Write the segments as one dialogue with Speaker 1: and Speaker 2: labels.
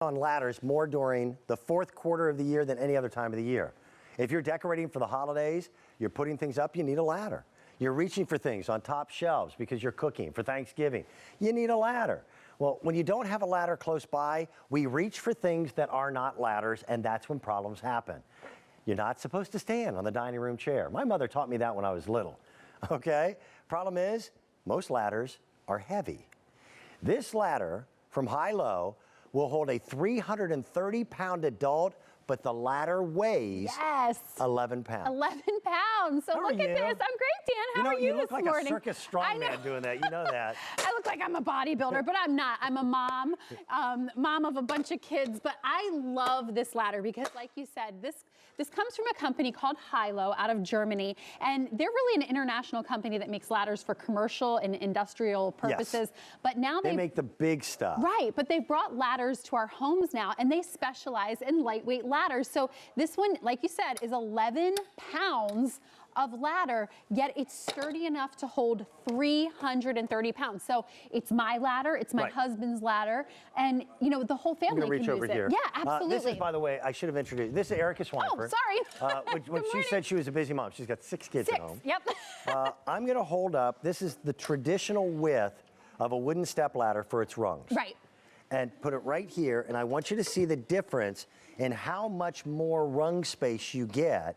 Speaker 1: On ladders more during the fourth quarter of the year than any other time of the year. If you're decorating for the holidays, you're putting things up, you need a ladder. You're reaching for things on top shelves because you're cooking for Thanksgiving. You need a ladder. Well, when you don't have a ladder close by, we reach for things that are not ladders, and that's when problems happen. You're not supposed to stand on the dining room chair. My mother taught me that when I was little. Okay? Problem is, most ladders are heavy. This ladder from Hailo will hold a 330-pound adult, but the ladder weighs 11 pounds.
Speaker 2: 11 pounds. So look at this. I'm great, Dan. How are you
Speaker 1: look
Speaker 2: this
Speaker 1: like
Speaker 2: morning?
Speaker 1: A circus strongman doing that. You know that.
Speaker 2: I look like I'm a bodybuilder, but I'm not. I'm a mom, mom of a bunch of kids. But I love this ladder because, like you said, this comes from a company called Hailo out of Germany, and they're really an international company that makes ladders for commercial and industrial purposes. Yes. But now
Speaker 1: they make the big stuff.
Speaker 2: Right, but they've brought ladders to our homes now, and they specialize in lightweight ladders. So this one, like you said, is 11 pounds of ladder, yet it's sturdy enough to hold 330 pounds. So it's my ladder, it's my husband's ladder, and you know, the whole family can
Speaker 1: reach
Speaker 2: use
Speaker 1: over
Speaker 2: it.
Speaker 1: Here.
Speaker 2: Yeah, absolutely.
Speaker 1: This is, by the way, I should have introduced, this is Erica Swineford.
Speaker 2: Oh, sorry.
Speaker 1: When she said she was a busy mom, she's got 6 kids at home.
Speaker 2: Yep.
Speaker 1: I'm gonna hold up, this is the traditional width of a wooden step ladder for its rungs.
Speaker 2: Right.
Speaker 1: And put it right here, and I want you to see the difference in how much more rung space you get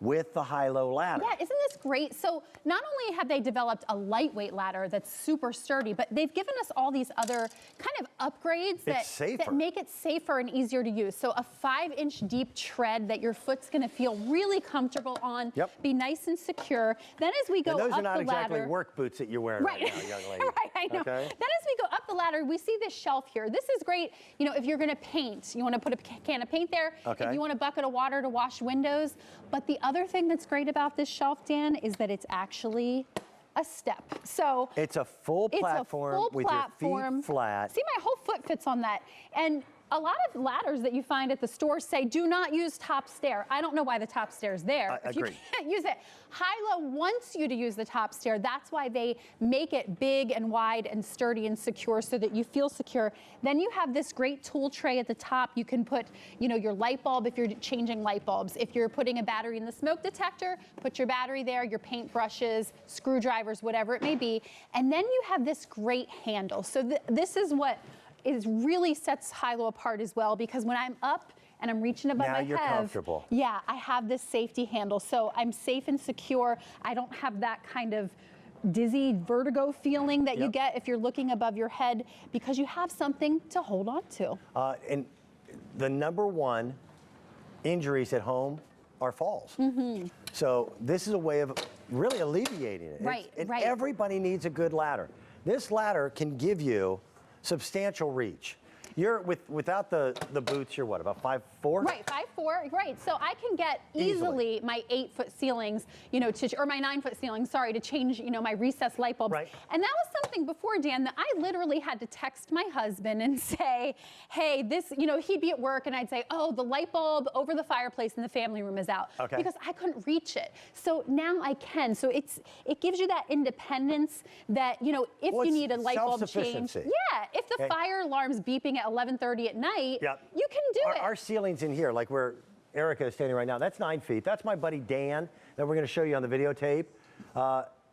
Speaker 1: with the Hailo ladder.
Speaker 2: Yeah, isn't this great? So not only have they developed a lightweight ladder that's super sturdy, but they've given us all these other kind of upgrades that make it safer and easier to use. So a 5-inch deep tread that your foot's gonna feel really comfortable on, be nice and secure. Then as we go up the ladder—
Speaker 1: those are not exactly work boots that you're wearing right now, young lady.
Speaker 2: Right, I know.
Speaker 1: Okay.
Speaker 2: Then as we go up the ladder, we see this shelf here. This is great, you know, if you're gonna paint, you wanna put a can of paint there, if you want a bucket of water to wash windows. But the other thing that's great about this shelf, Dan, is that it's actually a step. So
Speaker 1: it's a full platform with your feet flat.
Speaker 2: See, my whole foot fits on that. And a lot of ladders that you find at the store say, do not use top stair. I don't know why the top stair is there. If you can't use it. Hailo wants you to use the top stair. That's why they make it big and wide and sturdy and secure so that you feel secure. Then you have this great tool tray at the top. You can put, you know, your light bulb if you're changing light bulbs. If you're putting a battery in the smoke detector, put your battery there, your paint brushes, screwdrivers, whatever it may be. And then you have this great handle. So this is what really sets Hailo apart as well, because when I'm up and I'm reaching above my head,
Speaker 1: you're comfortable.
Speaker 2: Yeah, I have this safety handle, so I'm safe and secure. I don't have that kind of dizzy vertigo feeling that you get if you're looking above your head, because you have something to hold on to.
Speaker 1: And the #1 injuries at home are falls. So this is a way of really alleviating it.
Speaker 2: Right.
Speaker 1: Everybody needs a good ladder. This ladder can give you substantial reach. You're without the boots, you're what, about 5'4"?
Speaker 2: Right, 5'4", right. So I can get easily my 8-foot ceilings, you know, or my 9-foot ceilings, sorry, to change, you know, my recessed light bulbs.
Speaker 1: Right.
Speaker 2: And that was something before, Dan, that I literally had to text my husband and say, hey, this, you know, he'd be at work and I'd say, oh, the light bulb over the fireplace in the family room is out.
Speaker 1: Okay.
Speaker 2: Because I couldn't reach it. So now I can. So it gives you that independence that, you know, if you need a light bulb change. Yeah, if the fire alarm's beeping at 11:30 at night, you can do it.
Speaker 1: Our ceilings in here, like where Erica is standing right now, that's 9 feet. That's my buddy Dan that we're going to show you on the videotape.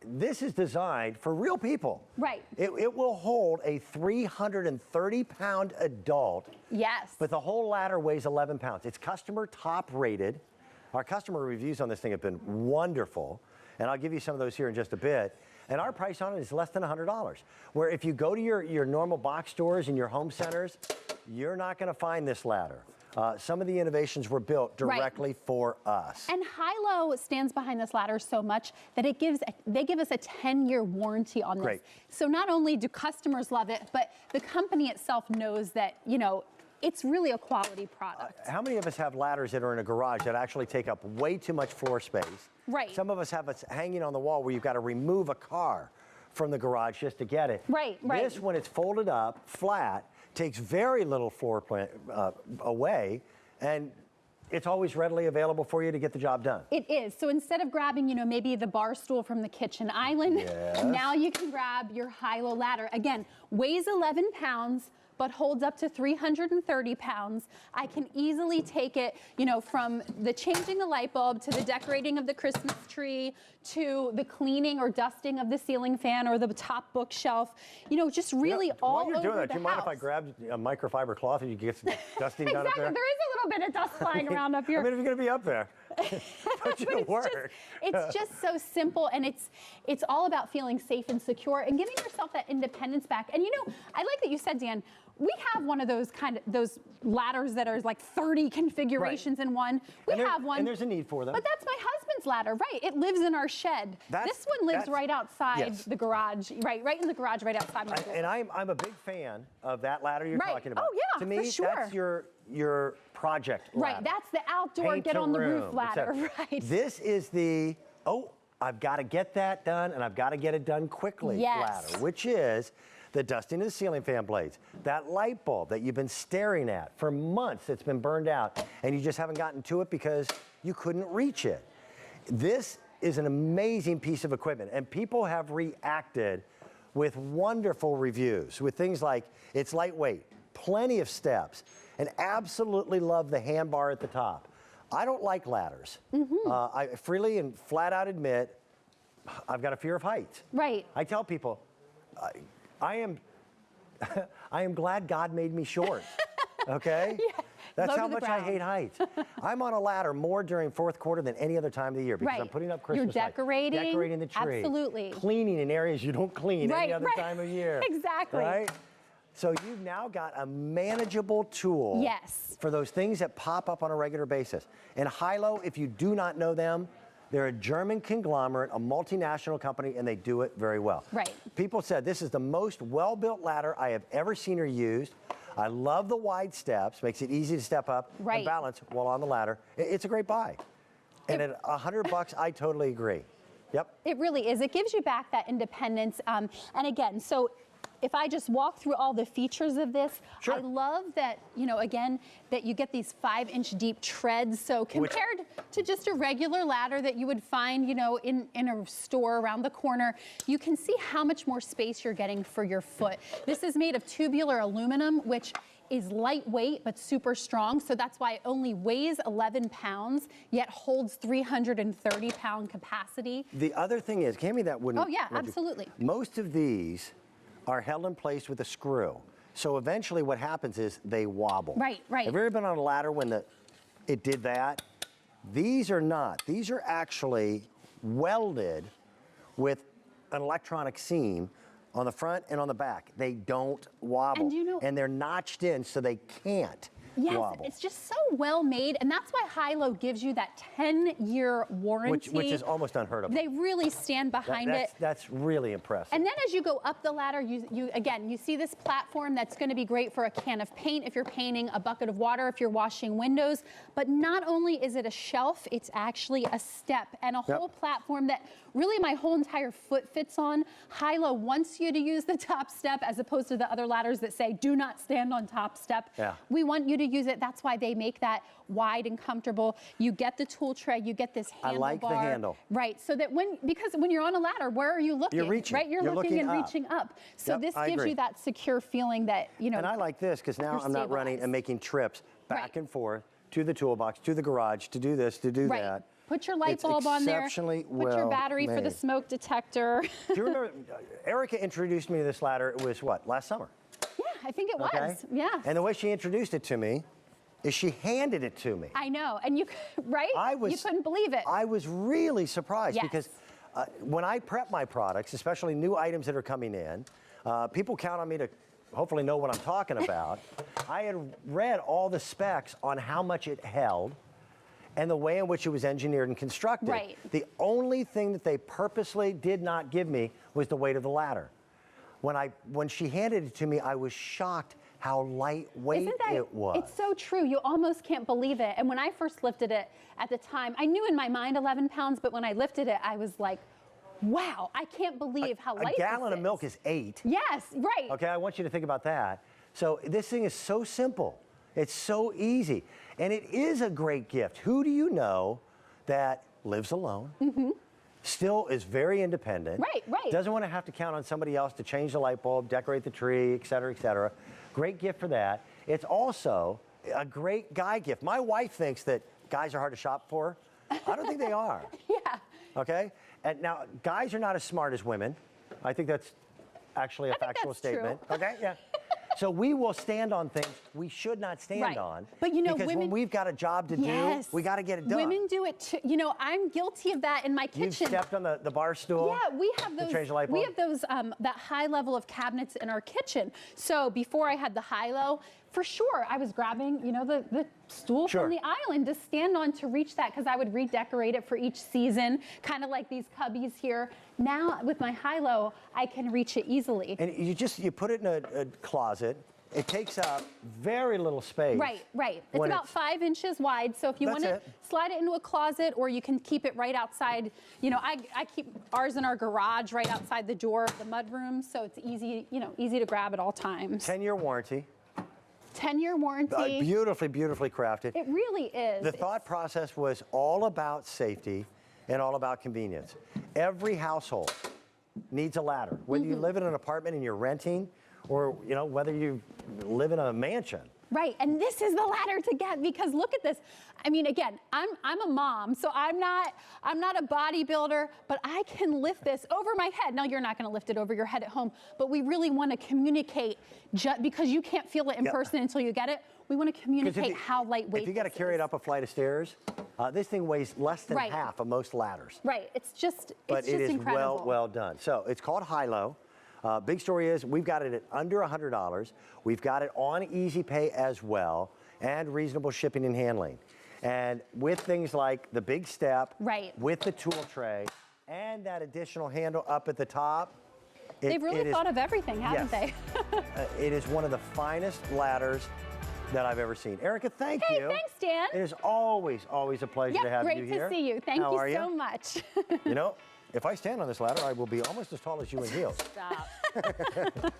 Speaker 1: This is designed for real people.
Speaker 2: Right.
Speaker 1: It will hold a 330-pound adult.
Speaker 2: Yes.
Speaker 1: But the whole ladder weighs 11 pounds. It's customer top rated. Our customer reviews on this thing have been wonderful. And I'll give you some of those here in just a bit. And our price on it is less than $100. Where if you go to your normal box stores and your home centers, you're not going to find this ladder. Some of the innovations were built directly for us.
Speaker 2: And Hailo stands behind this ladder so much that they give us a 10-year warranty on this. So not only do customers love it, but the company itself knows that, you know, it's really a quality product.
Speaker 1: How many of us have ladders that are in a garage that actually take up way too much floor space?
Speaker 2: Right.
Speaker 1: Some of us have it hanging on the wall where you've got to remove a car from the garage just to get it.
Speaker 2: Right.
Speaker 1: This, when it's folded up, flat, takes very little floor plan away, and it's always readily available for you to get the job done.
Speaker 2: It is. So instead of grabbing, you know, maybe the bar stool from the kitchen island, now you can grab your Hailo ladder. Again, weighs 11 pounds, but holds up to 330 pounds. I can easily take it, you know, from the changing the light bulb to the decorating of the Christmas tree to the cleaning or dusting of the ceiling fan or the top bookshelf. You know, just really all over the house.
Speaker 1: While you're doing that, do you mind if I grab a microfiber cloth and you get some dusting done up there?
Speaker 2: Exactly. There is a little bit of dust flying around up here.
Speaker 1: I mean, if you're going to be up there, put you to work.
Speaker 2: It's just so simple, and it's all about feeling safe and secure and giving yourself that independence back. And you know, I like that you said, Dan, we have one of those those ladders that are like 30 configurations in one. We have one.
Speaker 1: And there's a need for them.
Speaker 2: But that's my husband's ladder, right? It lives in our shed. This one lives right outside the garage, right in the garage, right outside my door.
Speaker 1: And I'm a big fan of that ladder you're talking about.
Speaker 2: Oh yeah,
Speaker 1: to me,
Speaker 2: for sure.
Speaker 1: that's your project ladder.
Speaker 2: Right, that's the outdoor get on the roof ladder, right?
Speaker 1: This is the, I've got to get that done, and I've got to get it done quickly ladder, which is the dusting of the ceiling fan blades, that light bulb that you've been staring at for months that's been burned out, and you just haven't gotten to it because you couldn't reach it. This is an amazing piece of equipment, and people have reacted with wonderful reviews, with things like it's lightweight, plenty of steps, and absolutely love the hand bar at the top. I don't like ladders. I freely and flat out admit I've got a fear of heights.
Speaker 2: Right.
Speaker 1: I tell people, I am glad God made me short. Okay?
Speaker 2: Yeah.
Speaker 1: That's how much I hate heights. I'm on a ladder more during fourth quarter than any other time of the year because I'm putting up Christmas lights, decorating the tree,
Speaker 2: absolutely,
Speaker 1: cleaning in areas you don't clean any other time of year.
Speaker 2: Exactly.
Speaker 1: Right? So you've now got a manageable tool for those things that pop up on a regular basis. And Hailo, if you do not know them, they're a German conglomerate, a multinational company, and they do it very well. Right. People said this is the most well-built ladder I have ever seen or used. I love the wide steps, makes it easy to step up and balance while on the ladder. It's a great buy. And at $100, I totally agree. Yep. It really is. It gives you back that independence. And again, so if I just walk through all the features of this, I love that, you know, again, that you get these 5-inch deep treads. So compared to just a regular ladder that you would find, you know, in a store around the corner, you can see how much more space you're getting for your foot. This is made of tubular aluminum, which is lightweight but super strong, so that's why it only weighs 11 pounds, yet holds 330-pound capacity. The other thing is, hand me that wooden. Oh yeah, absolutely. Most of these are held in place with a screw. So eventually what happens is they wobble. Right. Have you ever been on a ladder when it did that? These are not. These are actually welded with an electronic seam on the front and on the back. They don't wobble. And you know, and they're notched in so they can't wobble. It's just so well made, and that's why Hailo gives you that 10-year warranty. Which is almost unheard of. They really stand behind it. That's really impressive. And then as you go up the ladder, you see this platform that's going to be great for a can of paint if you're painting, a bucket of water if you're washing windows. But not only is it a shelf, it's actually a step and a whole platform that really my whole entire foot fits on. Hailo wants you to use the top step as opposed to the other ladders that say do not stand on top step. We want you to use it. That's why they make that wide and comfortable. You get the tool tray, you get this handlebar. I like the handle. Right, so that because when you're on a ladder, where are you looking? You're reaching. Right, you're looking and reaching up. So this gives you that secure feeling that, you know. And I like this because now I'm not running and making trips back and forth to the toolbox, to the garage, to do this, to do that. Put your light bulb on there. Put your battery for the smoke detector. Do you remember, Erica introduced me to this ladder, it was what, last summer? Yeah, I think it was, yeah. And the way she introduced it to me is she handed it to me. I know, and you, you couldn't believe it. I was really surprised because when I prep my products, especially new items that are coming in, people count on me to hopefully know what I'm talking about. I had read all the specs on how much it held and the way in which it was engineered and constructed. Right. The only thing that they purposely did not give me was the weight of the ladder. When she handed it to me, I was shocked how lightweight it was. It's so true. You almost can't believe it. And when I first lifted it at the time, I knew in my mind 11 pounds, but when I lifted it, I was like, wow, I can't believe how light this is. A gallon of milk is 8. Yes, right. Okay, I want you to think about that. So this thing is so simple. It's so easy. And it is a great gift. Who do you know that lives alone, still is very independent, doesn't want to have to count on somebody else to change the light bulb, decorate the tree, et cetera, Great gift for that. It's also a great guy gift. My wife thinks that guys are hard to shop for. I don't think they are.
Speaker 2: Yeah.
Speaker 1: Okay? And now, guys are not as smart as women. I think that's actually a factual statement.
Speaker 2: True.
Speaker 1: Okay? Yeah. So we will stand on things we should not stand on.
Speaker 2: But you know,
Speaker 1: because
Speaker 2: women,
Speaker 1: when we've got a job to do, we got to get it done.
Speaker 2: Women do it too. You know, I'm guilty of that in my kitchen.
Speaker 1: You've stepped on the bar stool.
Speaker 2: Yeah, we have those.
Speaker 1: To change the light bulb?
Speaker 2: We have those that high level of cabinets in our kitchen. So before I had the Hailo, for sure, I was grabbing, you know, the stool from the island to stand on to reach that, because I would redecorate it for each season, kind of like these cubbies here. Now with my Hailo, I can reach it easily.
Speaker 1: And you put it in a closet. It takes up very little space.
Speaker 2: Right, right. It's about 5 inches wide. So if you want to slide it into a closet, or you can keep it right outside. You know, I keep ours in our garage right outside the door of the mudroom, so it's easy, you know, easy to grab at all times.
Speaker 1: 10-year warranty.
Speaker 2: 10-year warranty.
Speaker 1: Beautifully, beautifully crafted.
Speaker 2: It really is.
Speaker 1: The thought process was all about safety and all about convenience. Every household needs a ladder. Whether you live in an apartment and you're renting, or you know, whether you live in a mansion.
Speaker 2: Right, and this is the ladder to get, because look at this. I mean, again, I'm a mom, so I'm not a bodybuilder, but I can lift this over my head. Now, you're not going to lift it over your head at home, but we really want to communicate, because you can't feel it in person until you get it. We want to communicate how lightweight.
Speaker 1: If you got to carry it up a flight of stairs, this thing weighs less than half of most ladders.
Speaker 2: Right, it's just
Speaker 1: but it is
Speaker 2: incredible.
Speaker 1: well done. So it's called Hailo. Big story is we've got it at under $100. We've got it on Easy Pay as well, and reasonable shipping and handling. And with things like the big step, with the tool tray, and that additional handle up at the top.
Speaker 2: They've really thought of everything, haven't they?
Speaker 1: It is one of the finest ladders that I've ever seen. Erica, thank you.
Speaker 2: Hey, thanks, Dan.
Speaker 1: It is always a pleasure to have you here.
Speaker 2: Great to see you. Thank you so much.
Speaker 1: You know, if I stand on this ladder, I will be almost as tall as you in heels.
Speaker 2: Stop.